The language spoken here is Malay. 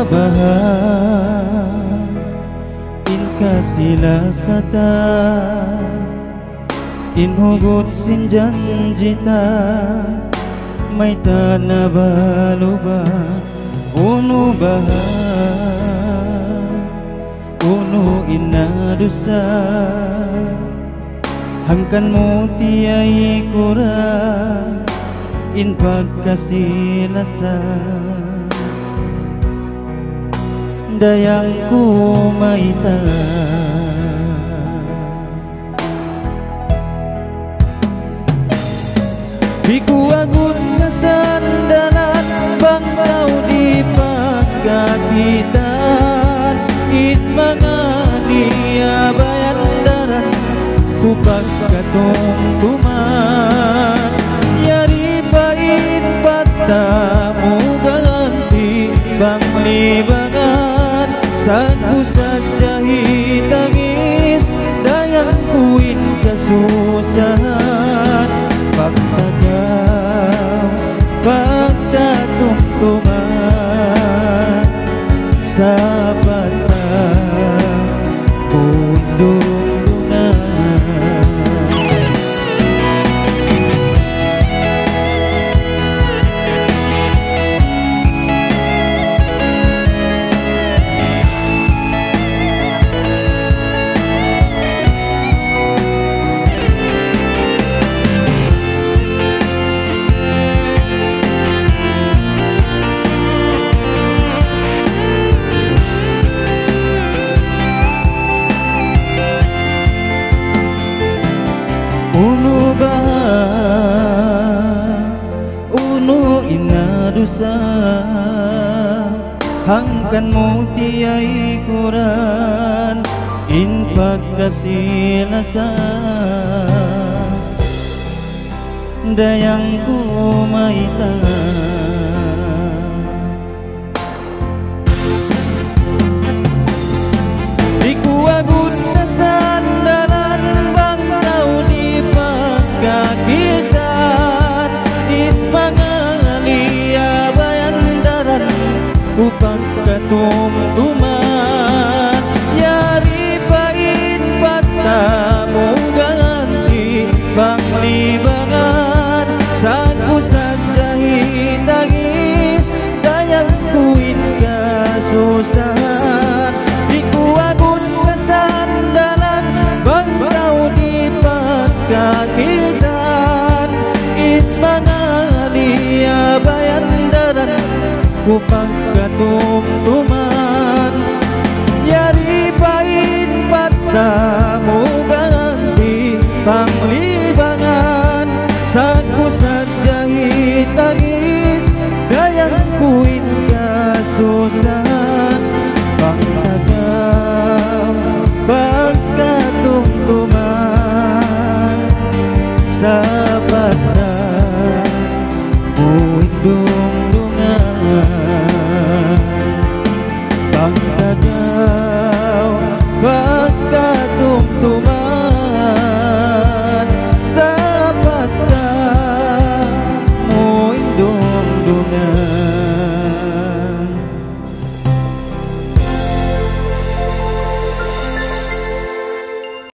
bahan inka sila sata inhugot sin janjita may tanah baluba uno bahan uno inadusa hangkan mo tiyay kurang in pagkasilasa dayang ku maita di kuagut na sandalan bang tau di pagkakitaan it mga niyabayan daran ku pagkatungtuman yari pain patamu ganti bang libangan saku sajahi tangis dayang kuin kasusahan pagtagaw pagtatungtuman sa batang undungan uno bahan uno inadusa hangkan mo tiyay kuran in pagkasilasa dayang ku maita di kuagut na sandalan bang tau di pagkakitaan in mga liyabayan daran upang katumtuman yari pain patamu ganti bang libangan saku sajahi tangis dayang kuin kasusahan di kuagun kasandalan bang tau di pagkakitaan it mga liyabayan daran upang katumtuman yari pain patamu ganti panglibangan saku sajahi tangis dayang kuin kasusahan pagtagaw pagkatumtuman sa batang undungan pagtagaw pagkatumtuman sa batang undungan